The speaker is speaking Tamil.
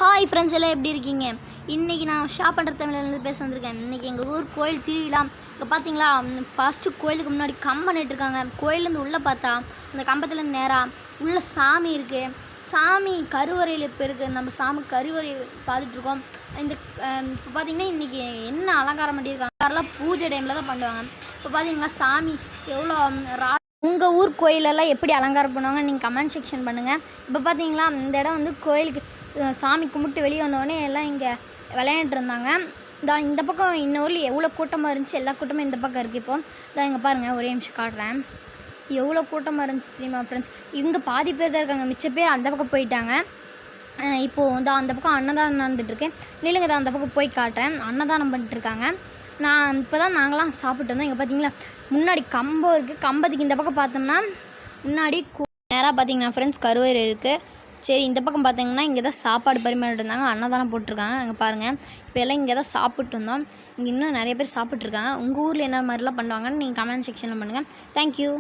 ஹாய் ஃப்ரெண்ட்ஸ் எல்லாம் எப்படி இருக்கீங்க? இன்றைக்கி நான் ஷாப் பண்ணுற தமிழ்லேருந்து பேச வந்திருக்கேன். இன்றைக்கி எங்கள் ஊர் கோயில் திருவிழா. இப்போ பார்த்தீங்களா, ஃபஸ்ட்டு கோயிலுக்கு முன்னாடி கம்பம் நட்டுருக்காங்க. கோயிலேருந்து உள்ளே பார்த்தா அந்த கம்பத்துலேருந்து நேராக உள்ள சாமி இருக்குது. சாமி கருவறையில் இப்போ இருக்குது. நம்ம சாமி கருவறை பார்த்துட்ருக்கோம். இந்த இப்போ பார்த்திங்கன்னா இன்றைக்கி என்ன அலங்காரம் பண்ணியிருக்காங்க, அதெல்லாம் பூஜை டைமில் தான் பண்ணுவாங்க. இப்போ பார்த்தீங்களா சாமி எவ்வளோ உங்கள் ஊர் கோயிலெல்லாம் எப்படி அலங்காரம் பண்ணுவாங்க நீங்கள் கமெண்ட் செக்ஷன் பண்ணுங்கள். இப்போ பார்த்தீங்களா இந்த இடம் வந்து கோயிலுக்கு சாமி கும்பிட்டு வெளியே வந்தோடனே எல்லாம் இங்கே விளையாண்டுட்டு இருந்தாங்க. இந்த பக்கம் இன்னொரு எவ்வளோ கூட்டமாக இருந்துச்சு, எல்லா கூட்டமும் இந்த பக்கம் இருக்குது. இப்போது இங்கே பாருங்கள், ஒரே நிமிஷம் காட்டுறேன். எவ்வளோ கூட்டமாக இருந்துச்சு தெரியுமா ஃப்ரெண்ட்ஸ்? இவங்க பாதி பேர் தான் இருக்காங்க, மிச்ச பேர் அந்த பக்கம் போயிட்டாங்க. இப்போது அந்த பக்கம் அன்னதானம் நடந்துகிட்ருக்கேன். நிலுங்க தான் அந்த பக்கம் போய் காட்டுறேன். அன்னதானம் பண்ணிட்டுருக்காங்க. இப்போ தான் நாங்களாம் சாப்பிட்டு வந்தோம். இங்கே பார்த்தீங்களா முன்னாடி கம்பம் இருக்குது. கம்பத்துக்கு இந்த பக்கம் பார்த்தோம்னா முன்னாடி நேராக பார்த்தீங்கன்னா ஃப்ரெண்ட்ஸ் கருவறை இருக்குது. சரி, இந்த பக்கம் பார்த்தீங்கன்னா இங்கே தான் சாப்பாடு பரிமாறிட்டு இருந்தாங்க, அன்னதானம் போட்டிருக்காங்க. அங்கே பாருங்கள், இப்போ எல்லாம் இங்கே தான் சாப்பிட்டு இருந்தோம். இங்கே இன்னும் நிறைய பேர் சாப்பிட்ருக்காங்க. உங்கள் ஊரில் என்ன மாதிரிலாம் பண்ணுவாங்கன்னு நீங்கள் கமெண்ட் செக்ஷனில் பண்ணுங்கள். தேங்க்யூ.